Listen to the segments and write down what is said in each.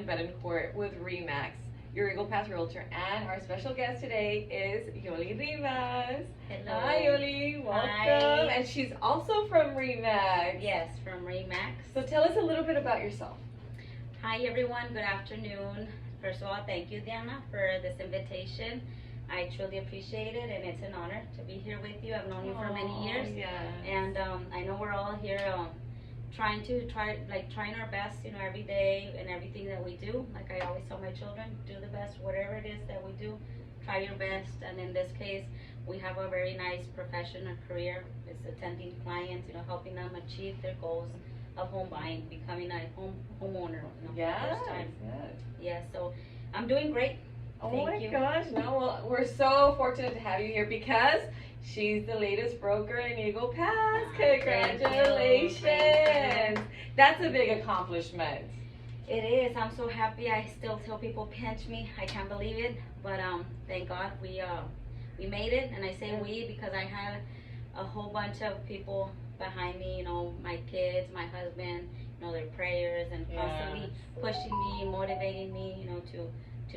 in Betancourt with Remax, your Eagle Pass Realtor, and our special guest today is Yoli Rivas. Hello. Hi, Yoli. Welcome. Hi. And she's also from Remax. Yes, from Remax. So tell us a little bit about yourself. Hi, everyone. Good afternoon. First of all, thank you, Diana, for this invitation. I truly appreciate it, and it's an honor to be here with you. I've known you for many years, and I know we're all here trying our best, every day and everything that we do. Like I always tell my children, do the best, whatever it is that we do, try your best. And in this case, we have a very nice profession or career. It's attending clients, helping them achieve their goals of home buying, becoming a homeowner, for the first time. Yes, so I'm doing great. Oh my gosh, no, well, we're so fortunate to have you here because she's the latest broker in Eagle Pass. Congratulations. That's a big accomplishment. It is. I'm so happy. I still tell people pinch me. I can't believe it, but thank God we made it. And I say we because I had a whole bunch of people behind me, my kids, my husband, their prayers and constantly pushing me, motivating me, to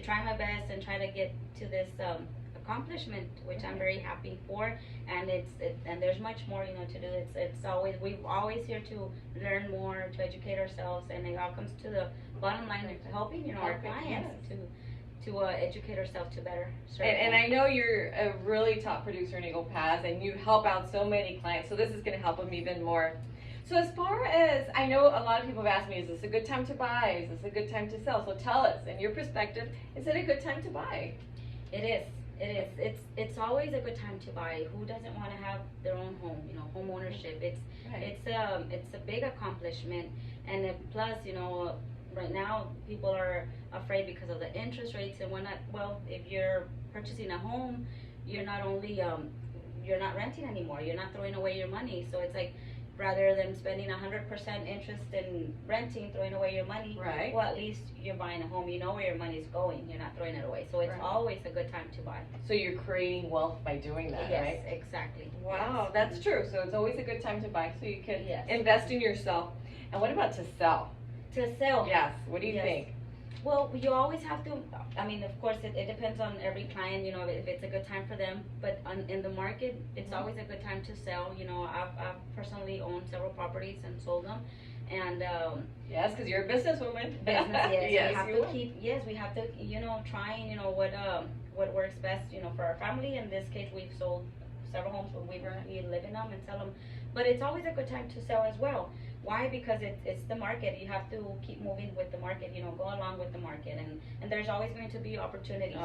try my best and try to get to this accomplishment, which I'm very happy for. And and there's much more to do. We're always here to learn more, to educate ourselves, and it all comes to the bottom line of helping our clients to educate ourselves to better serve. And I know you're a really top producer in Eagle Pass, and you help out so many clients, so this is going to help them even more. So as far as, I know a lot of people have asked me, is this a good time to buy? Is this a good time to sell? So tell us, in your perspective, is it a good time to buy? It is. It is. It's always a good time to buy. Who doesn't want to have their own home? Home ownership. It's a big accomplishment, and plus, right now people are afraid because of the interest rates and whatnot. Well, if you're purchasing a home, you're not only you're not renting anymore. You're not throwing away your money. So it's like, rather than spending 100% interest in renting, throwing away your money, well, at least you're buying a home. You know where your money's going. You're not throwing it away. So it's always a good time to buy. So you're creating wealth by doing that, right? Yes, exactly. Wow, that's true. So it's always a good time to buy, so you can invest in yourself. And what about to sell? To sell? Yes. What do you think? Well, you always have to, of course, it depends on every client, if it's a good time for them. But in the market, it's always a good time to sell. I've personally owned several properties and sold them. And yes, because you're a businesswoman. Business, yes. Yes, we have to keep, we have to, trying, what works best, for our family. In this case, we've sold several homes where we live in them and sell them. But it's always a good time to sell as well. Why? Because it's the market. You have to keep moving with the market, go along with the market, and there's always going to be opportunities.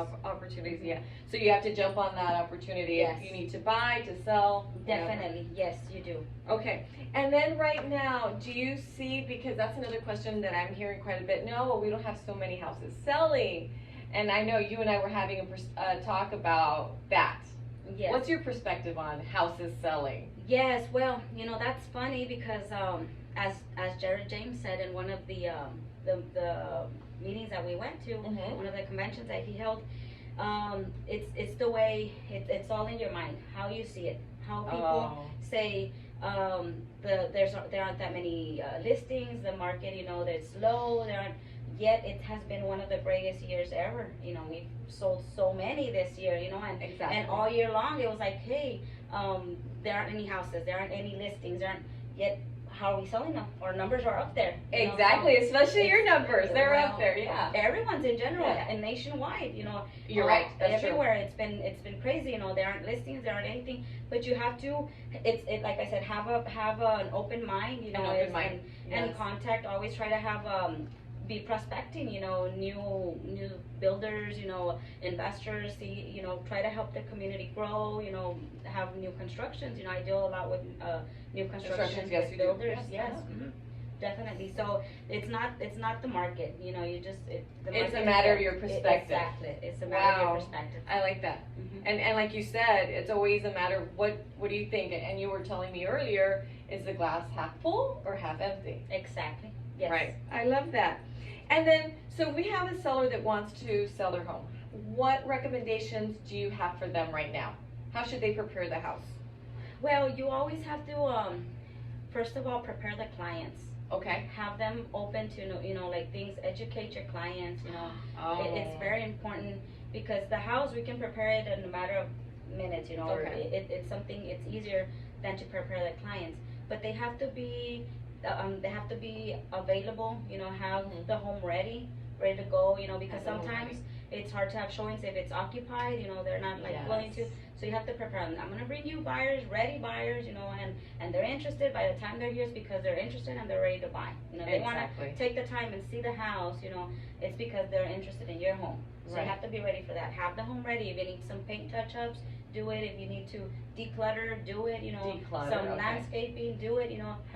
Yeah. So you have to jump on that opportunity if you need to buy, to sell. Definitely, yes, you do. Okay. And then right now, do you see, because that's another question that I'm hearing quite a bit, no, we don't have so many houses selling. And I know you and I were having a talk about that. Yes. What's your perspective on houses selling? Yes, well, that's funny because as Jared James said in one of the meetings that we went to, one of the conventions that he held, it's the way it's all in your mind, how you see it, how people say there aren't that many listings, the market, it's low, yet it has been one of the greatest years ever. We've sold so many this year, and all year long it was like, hey, there aren't any houses, there aren't any listings, yet how are we selling them? Our numbers are up there. Exactly, especially your numbers. They're up there, Everyone's in general, and nationwide, You're right, that's everywhere. True. It's been crazy, there aren't listings, there aren't anything, but you have to, like I said, have an open mind, and contact, always try to have, be prospecting, new builders, investors, try to help the community grow, have new constructions, I deal a lot with new constructions with builders, definitely. So it's not the market, you just, it's a matter of your perspective. Exactly, it's a matter of your perspective. I like that. And like you said, it's always a matter of what do you think, and you were telling me earlier, is the glass half full or half empty? Exactly, yes. Right, I love that. And then, so we have a seller that wants to sell their home. What recommendations do you have for them right now? How should they prepare the house? Well, you always have to, first of all, prepare the clients. Okay. Have them open to like things. Educate your clients. Oh. It's very important because the house, we can prepare it in a matter of minutes. Or Okay. it's something. It's easier than to prepare the clients, but they have to be available. Have Mhm. the home ready to go. Because Have the home sometimes ready. it's hard to have showings if it's occupied. They're not Yes. willing to. So you have to prepare them. I'm gonna bring you buyers, ready buyers. And they're interested. By the time they're here, it's because they're interested and they're ready to buy. They want Exactly. to take the time and see the house. It's because they're interested in your home. So Right. you have to be ready for that. Have the home ready. If you need some paint touch-ups, do it. If you need to declutter, do it. Declutter, Some okay. landscaping, do it.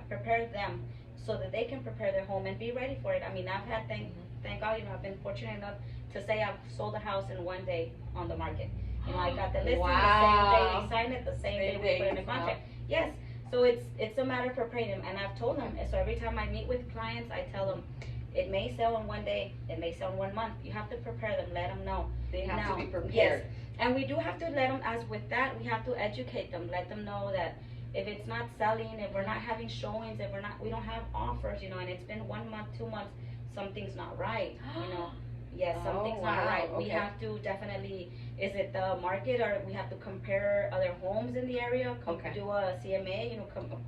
Prepare them so that they can prepare their home and be ready for it. I mean, I've had thank God, I've been fortunate enough to say I've sold a house in one day on the market. I got the listing the same day they signed it, the same day we put in the contract. Yes. So it's a matter of preparing them, and I've told them. So every time I meet with clients, I tell them, it may sell in one day, it may sell in 1 month. You have to prepare them, let them know. They have Now, to be prepared. Yes, and we do have to let them. As with that, we have to educate them, let them know that if it's not selling, if we're not having showings, if we don't have offers, and it's been 1 month, 2 months, something's not right. Yes, something's not wow, right. We okay. have to definitely, is it the market, or we have to compare other homes in the area, Okay. do a CMA,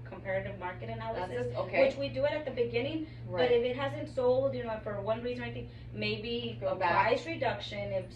comparative market analysis, okay. which we do it at the beginning. Right. But if it hasn't sold, for one reason or anything, maybe Go a back. price reduction, if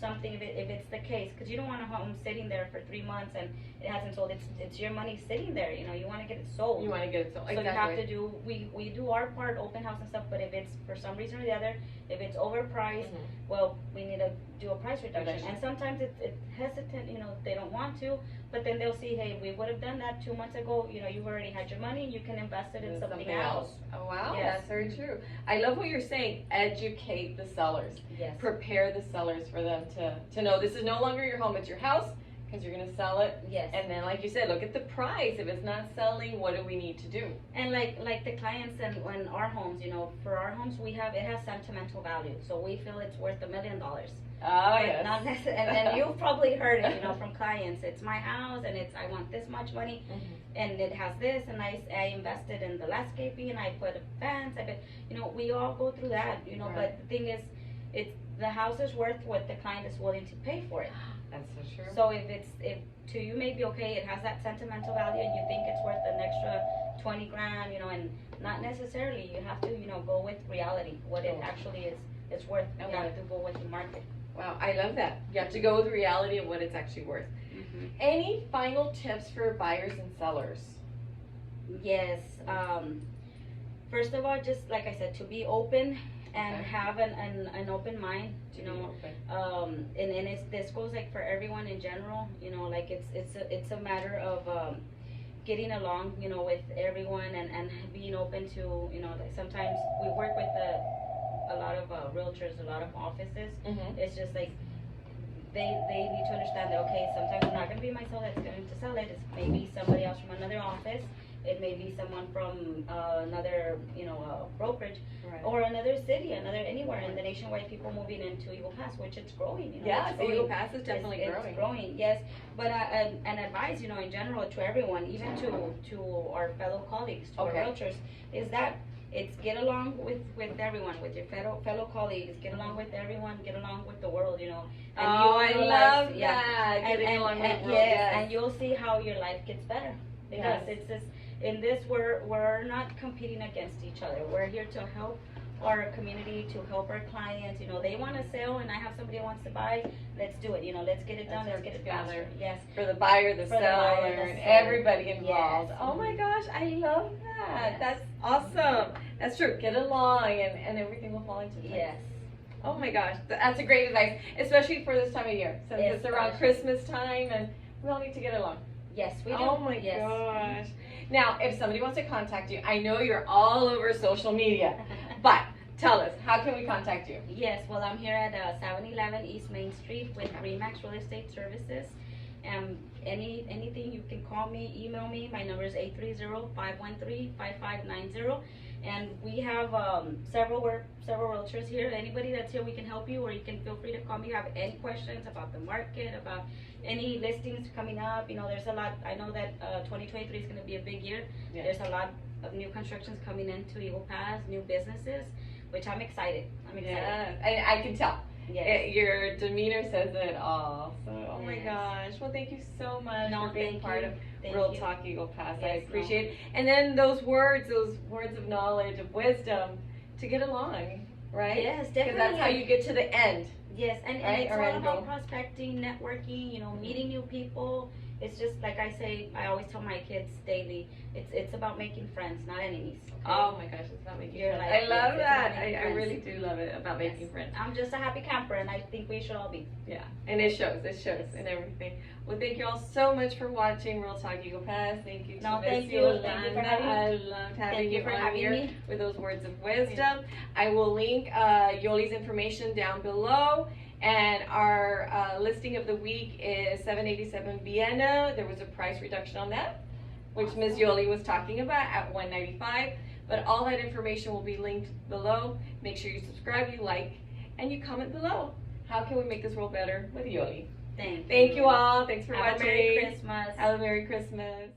it's the case, because you don't want a home sitting there for 3 months and it hasn't sold. It's your money sitting there. You want to get it sold. You want to get it sold. So Exactly. you have to do. We do our part, open house and stuff. But if it's for some reason or the other, if it's overpriced, Mhm. well, we need to do a price reduction. Reduction. And sometimes it's hesitant. They don't want to, but then they'll see, hey, we would have done that 2 months ago. You already had your money. You can invest it in something else. Oh wow, Yes. that's very true. I love what you're saying. Educate the sellers. Yes. Prepare the sellers for them to know this is no longer your home, it's your house, because you're going to sell it. Yes. And then, like you said, look at the price. If it's not selling, what do we need to do? And like the clients and when our homes, for our homes, it has sentimental value. So we feel it's worth $1 million. Oh, But yes. not necessarily. And then you've probably heard it, from clients. It's my house, and I want this much money, and it has this, and I invested in the landscaping, and I put a fence. We all go through that, Right. But the thing is, the house is worth what the client is willing to pay for it. That's so true. So if to you maybe okay, it has that sentimental value, and you think it's worth an extra 20 grand, and not necessarily. You have to, go with reality, what it actually is. It's worth. You have to go with the market. Wow, I love that. You have to go with reality of what it's actually worth. Mm-hmm. Any final tips for buyers and sellers? Yes. First of all, just like I said, to be open and Okay. have an open mind. And this goes like for everyone in general. Like it's a matter of getting along. With everyone and being open to. Like sometimes we work with a lot of realtors, a lot of offices. Mm-hmm. It's just like they need to understand that, okay, sometimes it's not going to be myself that's going to sell it. It's maybe somebody else from another office. It may be someone from another, brokerage, Right. or another city, anywhere in the nationwide, people moving into Eagle Pass, which it's growing. Yeah, it's so growing. Eagle Pass is definitely growing. It's growing, yes. But an advice, in general, to everyone, even to our fellow colleagues, to Okay. our realtors, is that it's get along with everyone, with your fellow colleagues, get along with everyone, get along with the world, And I you'll love realize- that. Getting and, along with and, the world, yes, yes. and you'll see how your life gets better. Because Yes. it's just, in this, we're not competing against each other. We're here to help our community, to help our clients. They want to sell, and I have somebody who wants to buy. Let's do it. Let's get it done. Let's get it together. faster. Yes. For the buyer, the For the seller, buyer, the and seller. everybody involved. Yes. Oh my gosh, I love that. Yes. That's awesome. That's true. Get along, and everything will fall into place. Yes. Oh my gosh, that's a great advice, especially for this time of year, since it's around Christmas time, and we all need to get along. Yes, we do. Oh my yes. gosh. Now, if somebody wants to contact you, I know you're all over social media, but tell us, how can we contact you? Yes, well, I'm here at 711 East Main Street with Remax Real Estate Services. Anything, you can call me, email me. My number is 830-513-5590. And we have several realtors here. Anybody that's here, we can help you, or you can feel free to call me. You have any questions about the market, about any listings coming up. There's a lot. I know that 2023 is going to be a big year. Yeah. There's a lot of new constructions coming into Eagle Pass, new businesses, which I'm excited. I'm excited. Yeah, I can tell. Yes. Your demeanor says it all. So, oh my Yes. gosh. Well, thank you so much No, for being thank part you. of Thank Real you. Talk Eagle Pass. I Yes, appreciate it. And then those words of knowledge, of wisdom to get along, right? Yes, Because definitely. that's how you get to the end. Yes, and Right, it's or all end about goal. prospecting, networking, meeting new people. It's just like I say, I always tell my kids daily, it's about making friends, not enemies. Okay? Oh my gosh, it's about making You're friends. like, I love it's that. about making I friends. really do love it about making friends. I'm just a happy camper, and I think we should all be. Yeah, and it shows in everything. Well, thank you all so much for watching Real Talk Eagle Pass. Thank you to No, Miss thank you. Yolanda. Thank you for having me. I loved having Thank you you for on having here me. with those words of wisdom. I will link Yoli's information down below. And our listing of the week is 787 Vienna. There was a price reduction on that, which Ms. Yoli was talking about at $195. But all that information will be linked below. Make sure you subscribe, you like, and you comment below. How can we make this world better with Yoli? Thank you. Thank you all. Thanks for Have watching. a Merry Christmas. Have a Merry Christmas.